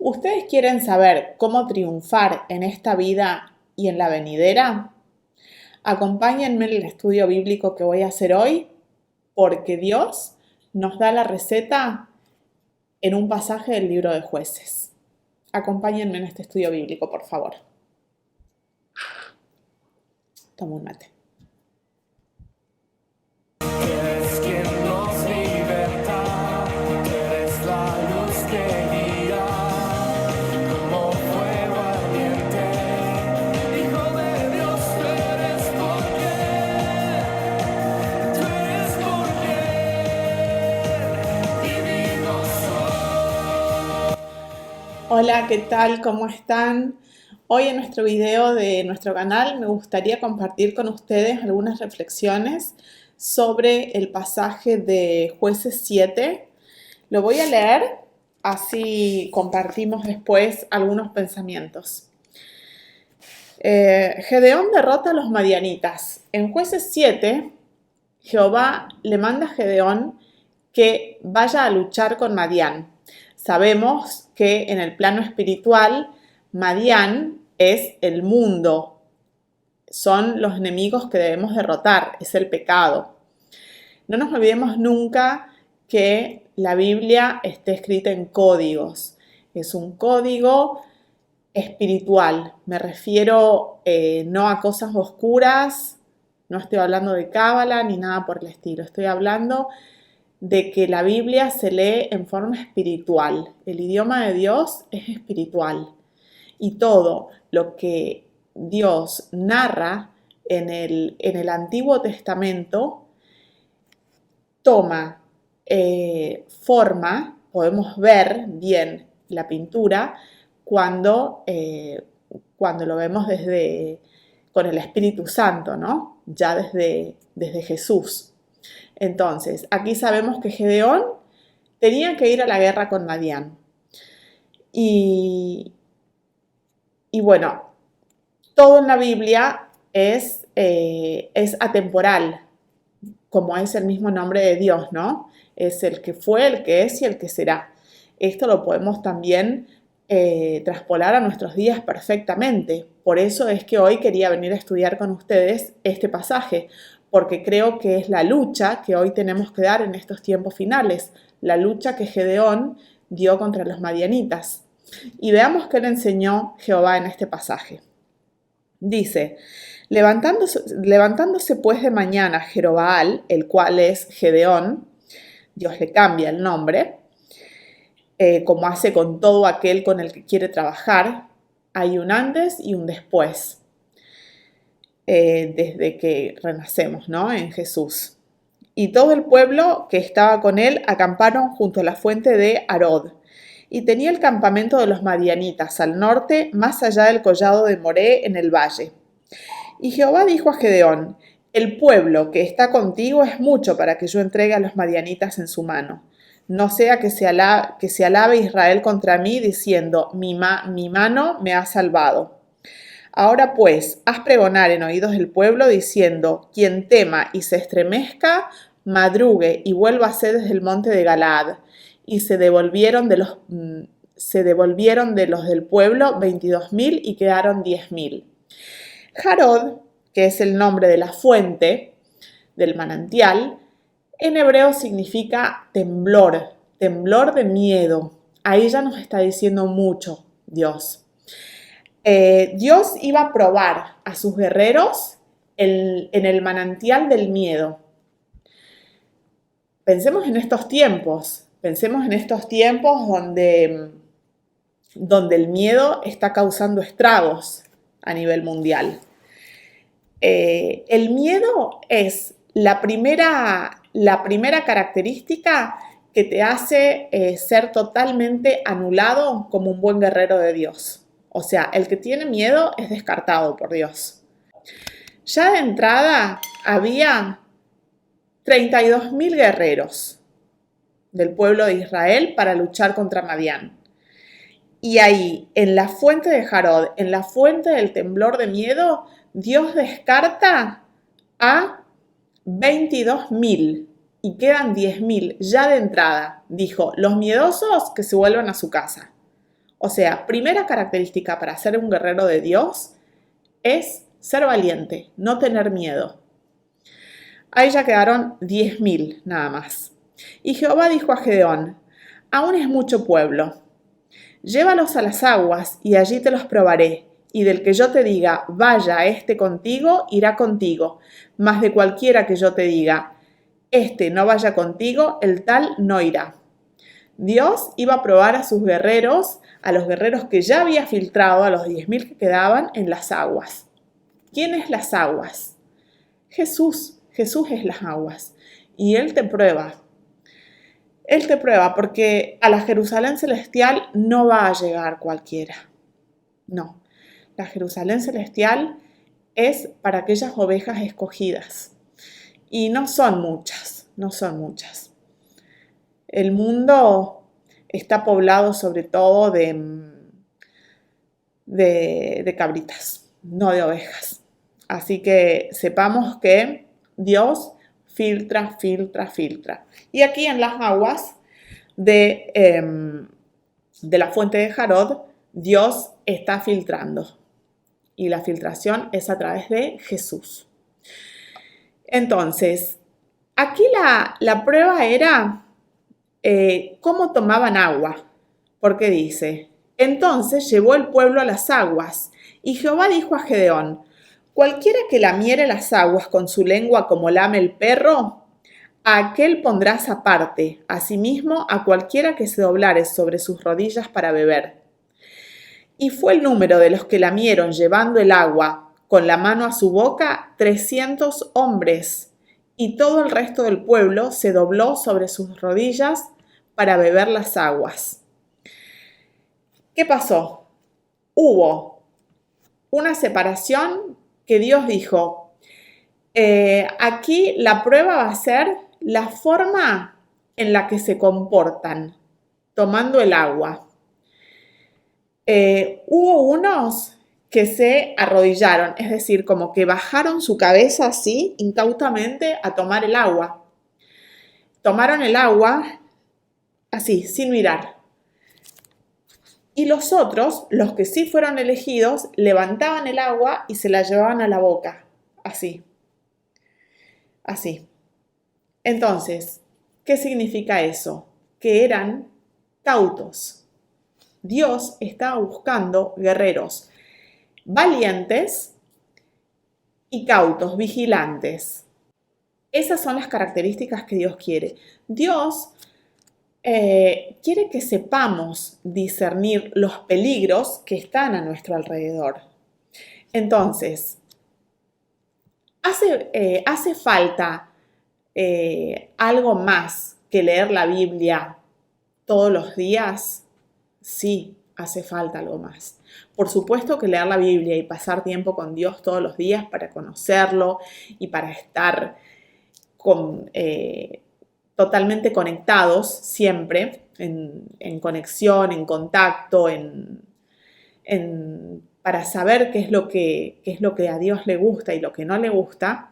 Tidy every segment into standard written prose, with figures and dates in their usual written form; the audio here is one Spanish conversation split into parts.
¿Ustedes quieren saber cómo triunfar en esta vida y en la venidera? Acompáñenme en el estudio bíblico que voy a hacer hoy, porque Dios nos da la receta en un pasaje del libro de Jueces. Acompáñenme en este estudio bíblico, por favor. Toma un mate. Eres quien nos liberta, eres la luz que guía, como fuego ardiente, Hijo de Dios, tú eres por quien divino soy. Hola, ¿qué tal? ¿Cómo están? Hoy en nuestro video de nuestro canal me gustaría compartir con ustedes algunas reflexiones sobre el pasaje de Jueces 7. Lo voy a leer, así compartimos después algunos pensamientos. Gedeón derrota a los madianitas. En Jueces 7, Jehová le manda a Gedeón que vaya a luchar con Madián. Sabemos que en el plano espiritual, Madián es el mundo, son los enemigos que debemos derrotar, es el pecado. No nos olvidemos nunca que la Biblia está escrita en códigos, es un código espiritual, me refiero no a cosas oscuras, no estoy hablando de cábala ni nada por el estilo, estoy hablando de que la Biblia se lee en forma espiritual. El idioma de Dios es espiritual. Y todo lo que Dios narra en el Antiguo Testamento toma forma, podemos ver bien la pintura cuando lo vemos con el Espíritu Santo, ¿no? Ya desde Jesús. Entonces, aquí sabemos que Gedeón tenía que ir a la guerra con Madián. Y bueno, todo en la Biblia es atemporal, como es el mismo nombre de Dios, ¿no? Es el que fue, el que es y el que será. Esto lo podemos también traspolar a nuestros días perfectamente. Por eso es que hoy quería venir a estudiar con ustedes este pasaje, porque creo que es la lucha que hoy tenemos que dar en estos tiempos finales, la lucha que Gedeón dio contra los madianitas. Y veamos qué le enseñó Jehová en este pasaje. Dice, levantándose pues de mañana Jerobbaal, el cual es Gedeón, Dios le cambia el nombre, como hace con todo aquel con el que quiere trabajar, hay un antes y un después. Desde que renacemos, ¿no? En Jesús. Y todo el pueblo que estaba con él acamparon junto a la fuente de Arod. Y tenía el campamento de los madianitas al norte, más allá del collado de Moré en el valle. Y Jehová dijo a Gedeón, el pueblo que está contigo es mucho para que yo entregue a los madianitas en su mano. No sea que se alabe Israel contra mí diciendo, mi mano me ha salvado. Ahora pues, haz pregonar en oídos del pueblo diciendo, quien tema y se estremezca, madrugue y vuélvase desde el monte de Galaad. Y se devolvieron de los del pueblo 22.000 y quedaron 10.000. Jarod, que es el nombre de la fuente, del manantial, en hebreo significa temblor, temblor de miedo. Ahí ya nos está diciendo mucho Dios. Dios iba a probar a sus guerreros en el manantial del miedo. Pensemos en estos tiempos donde el miedo está causando estragos a nivel mundial. El miedo es la primera característica que te hace ser totalmente anulado como un buen guerrero de Dios. O sea, el que tiene miedo es descartado por Dios. Ya de entrada había 32.000 guerreros del pueblo de Israel para luchar contra Madián. Y ahí, en la fuente de Jarod, en la fuente del temblor de miedo, Dios descarta a 22.000 y quedan 10.000 ya de entrada. Dijo, los miedosos que se vuelvan a su casa. O sea, primera característica para ser un guerrero de Dios es ser valiente, no tener miedo. Ahí ya quedaron 10.000 nada más. Y Jehová dijo a Gedeón, aún es mucho pueblo. Llévalos a las aguas y allí te los probaré. Y del que yo te diga, vaya este contigo, irá contigo. Mas de cualquiera que yo te diga, este no vaya contigo, el tal no irá. Dios iba a probar a sus guerreros, a los guerreros que ya había filtrado, a los 10.000 que quedaban en las aguas. ¿Quién es las aguas? Jesús. Jesús es las aguas. Y Él te prueba. Él te prueba porque a la Jerusalén celestial no va a llegar cualquiera. No. La Jerusalén celestial es para aquellas ovejas escogidas. Y no son muchas, no son muchas. El mundo está poblado sobre todo de cabritas, no de ovejas. Así que sepamos que Dios filtra. Y aquí en las aguas de la fuente de Jarod, Dios está filtrando. Y la filtración es a través de Jesús. Entonces, aquí la prueba era cómo tomaban agua. Porque dice, entonces llevó el pueblo a las aguas. Y Jehová dijo a Gedeón, cualquiera que lamiere las aguas con su lengua como lame el perro, a aquel pondrás aparte, asimismo a cualquiera que se doblare sobre sus rodillas para beber. Y fue el número de los que lamieron llevando el agua con la mano a su boca 300 hombres, y todo el resto del pueblo se dobló sobre sus rodillas para beber las aguas. ¿Qué pasó? Hubo una separación que Dios dijo, aquí la prueba va a ser la forma en la que se comportan tomando el agua. Hubo unos que se arrodillaron, es decir, como que bajaron su cabeza así, incautamente, a tomar el agua. Tomaron el agua así, sin mirar. Y los otros, los que sí fueron elegidos, levantaban el agua y se la llevaban a la boca, así. Así. Entonces, ¿qué significa eso? Que eran cautos. Dios estaba buscando guerreros valientes y cautos, vigilantes. Esas son las características que Dios quiere. Dios quiere que sepamos discernir los peligros que están a nuestro alrededor. Entonces, ¿hace falta algo más que leer la Biblia todos los días? Sí, hace falta algo más. Por supuesto que leer la Biblia y pasar tiempo con Dios todos los días para conocerlo y para estar totalmente conectados siempre, en conexión, en contacto, para saber qué es lo que a Dios le gusta y lo que no le gusta.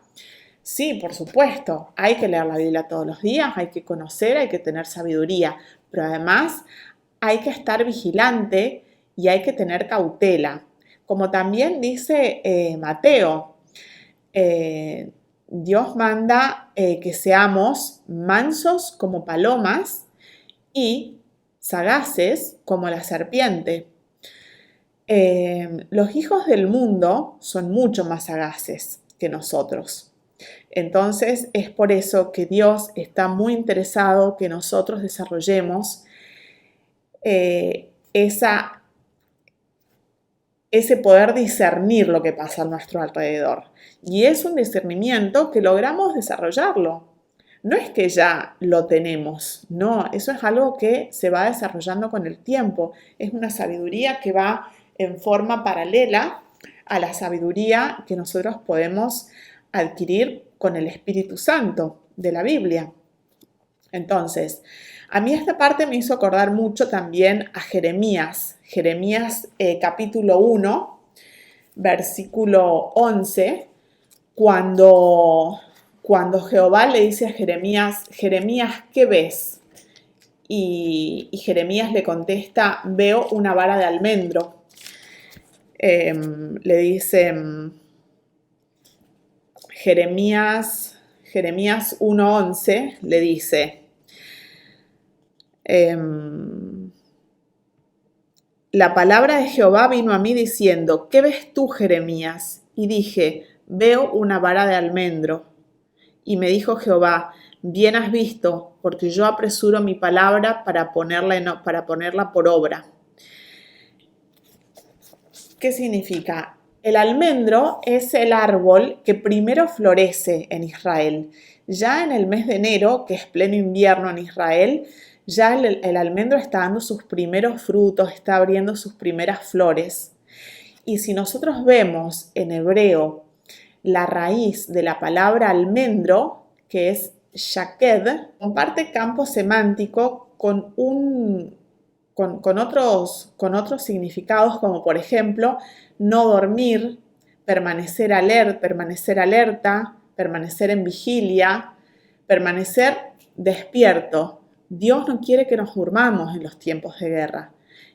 Sí, por supuesto, hay que leer la Biblia todos los días, hay que conocer, hay que tener sabiduría, pero además hay que estar vigilante y hay que tener cautela. Como también dice Mateo, Dios manda que seamos mansos como palomas y sagaces como la serpiente. Los hijos del mundo son mucho más sagaces que nosotros. Entonces es por eso que Dios está muy interesado que nosotros desarrollemos ese poder discernir lo que pasa a nuestro alrededor. Y es un discernimiento que logramos desarrollarlo. No es que ya lo tenemos, no, eso es algo que se va desarrollando con el tiempo. Es una sabiduría que va en forma paralela a la sabiduría que nosotros podemos adquirir con el Espíritu Santo de la Biblia. Entonces, a mí esta parte me hizo acordar mucho también a Jeremías. Jeremías capítulo 1, versículo 11, cuando Jehová le dice a Jeremías, Jeremías, ¿qué ves? y Jeremías le contesta, veo una vara de almendro. Le dice Jeremías 1:11, le dice, la palabra de Jehová vino a mí diciendo, ¿qué ves tú, Jeremías? Y dije, veo una vara de almendro. Y me dijo Jehová, bien has visto, porque yo apresuro mi palabra para ponerla por obra. ¿Qué significa? El almendro es el árbol que primero florece en Israel. Ya en el mes de enero, que es pleno invierno en Israel, ya el almendro está dando sus primeros frutos, está abriendo sus primeras flores. Y si nosotros vemos en hebreo la raíz de la palabra almendro, que es shaked, comparte campo semántico con otros significados, como por ejemplo no dormir, permanecer alerta, permanecer en vigilia, permanecer despierto. Dios no quiere que nos durmamos en los tiempos de guerra.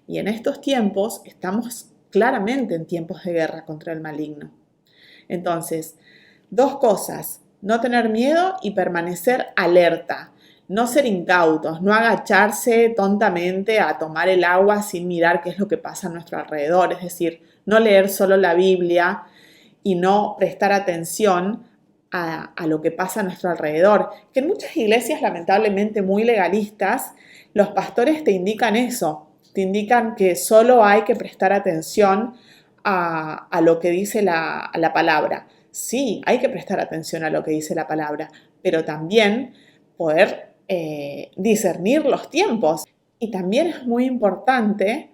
Y en estos tiempos estamos claramente en tiempos de guerra contra el maligno. Entonces, dos cosas, no tener miedo y permanecer alerta. No ser incautos, no agacharse tontamente a tomar el agua sin mirar qué es lo que pasa a nuestro alrededor. Es decir, no leer solo la Biblia y no prestar atención a lo que pasa a nuestro alrededor. Que en muchas iglesias, lamentablemente muy legalistas, los pastores te indican eso. Te indican que solo hay que prestar atención a lo que dice la palabra. Sí, hay que prestar atención a lo que dice la palabra, pero también poder discernir los tiempos. Y también es muy importante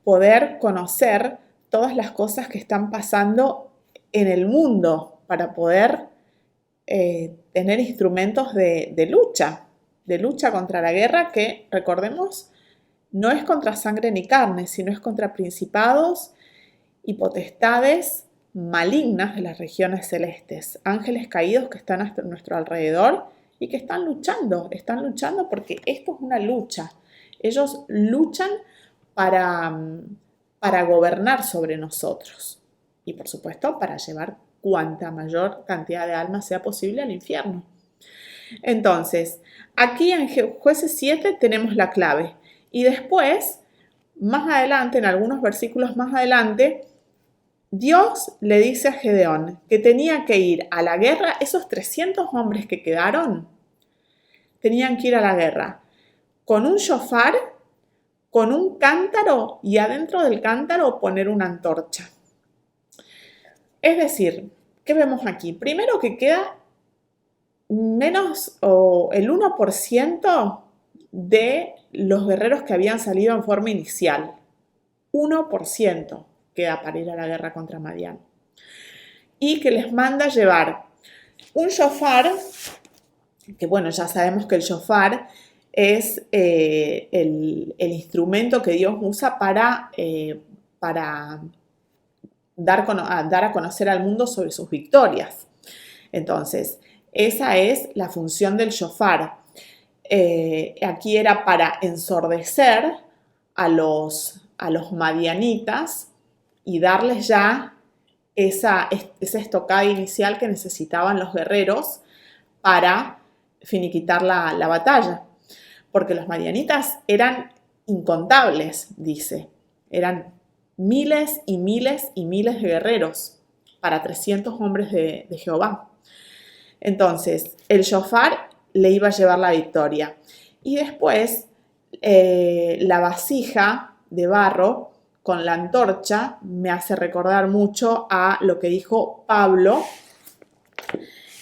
poder conocer todas las cosas que están pasando en el mundo para poder tener instrumentos de lucha contra la guerra, que, recordemos, no es contra sangre ni carne, sino es contra principados y potestades malignas de las regiones celestes, ángeles caídos que están a nuestro alrededor y que están luchando porque esto es una lucha. Ellos luchan para gobernar sobre nosotros y, por supuesto, para llevar cuanta mayor cantidad de almas sea posible al infierno. Entonces, aquí en Jueces 7 tenemos la clave. Y después, más adelante, en algunos versículos más adelante, Dios le dice a Gedeón que tenía que ir a la guerra. Esos 300 hombres que quedaron tenían que ir a la guerra con un shofar, con un cántaro y adentro del cántaro poner una antorcha. Es decir, ¿qué vemos aquí? Primero que queda menos o el 1% de los guerreros que habían salido en forma inicial. 1% queda para ir a la guerra contra Madián. Y que les manda llevar un shofar, que bueno, ya sabemos que el shofar es el instrumento que Dios usa para dar a conocer al mundo sobre sus victorias. Entonces, esa es la función del shofar. Aquí era para ensordecer a los madianitas y darles ya esa estocada inicial que necesitaban los guerreros para finiquitar la batalla. Porque los madianitas eran incontables, dice. Eran miles y miles y miles de guerreros para 300 hombres de Jehová. Entonces, el shofar le iba a llevar la victoria. Y después, la vasija de barro con la antorcha me hace recordar mucho a lo que dijo Pablo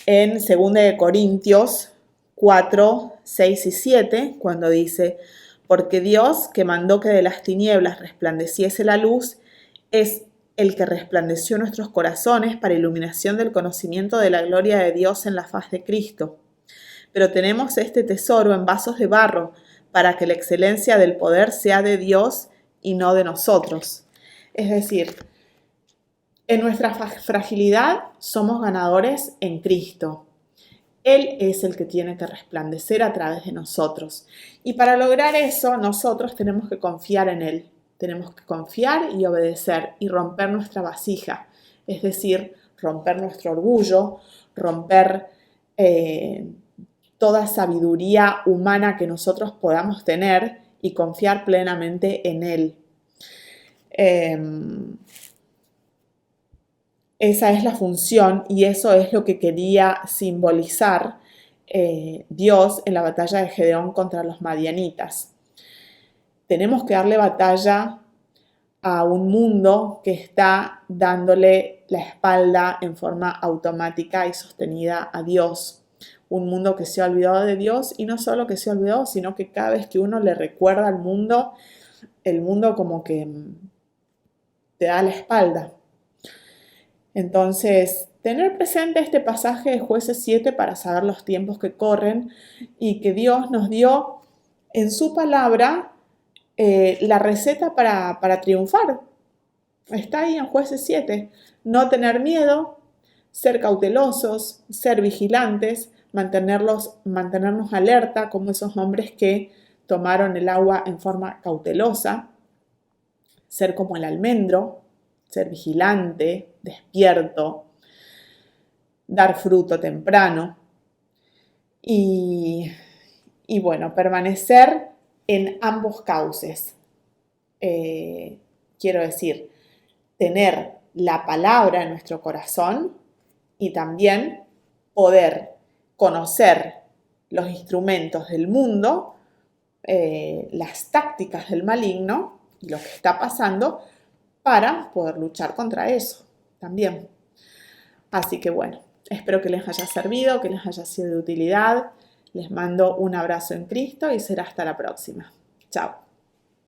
en 2 de Corintios 4, 6 y 7, cuando dice, porque Dios, que mandó que de las tinieblas resplandeciese la luz, es el que resplandeció nuestros corazones para iluminación del conocimiento de la gloria de Dios en la faz de Cristo. Pero tenemos este tesoro en vasos de barro, para que la excelencia del poder sea de Dios y no de nosotros. Es decir, en nuestra fragilidad somos ganadores en Cristo. Él es el que tiene que resplandecer a través de nosotros. Y para lograr eso, nosotros tenemos que confiar en Él. Tenemos que confiar y obedecer y romper nuestra vasija. Es decir, romper nuestro orgullo, romper toda sabiduría humana que nosotros podamos tener y confiar plenamente en Él. Esa es la función y eso es lo que quería simbolizar Dios en la batalla de Gedeón contra los madianitas. Tenemos que darle batalla a un mundo que está dándole la espalda en forma automática y sostenida a Dios. Un mundo que se ha olvidado de Dios y no solo que se ha olvidado, sino que cada vez que uno le recuerda al mundo, el mundo como que te da la espalda. Entonces, tener presente este pasaje de Jueces 7 para saber los tiempos que corren y que Dios nos dio en su palabra la receta para triunfar. Está ahí en Jueces 7. No tener miedo, ser cautelosos, ser vigilantes, mantenernos alerta como esos hombres que tomaron el agua en forma cautelosa, ser como el almendro, ser vigilante, despierto, dar fruto temprano y bueno, permanecer en ambos cauces. Quiero decir, tener la palabra en nuestro corazón y también poder conocer los instrumentos del mundo, las tácticas del maligno y lo que está pasando para poder luchar contra eso también. Así que bueno, espero que les haya servido, que les haya sido de utilidad. Les mando un abrazo en Cristo y será hasta la próxima. Chao.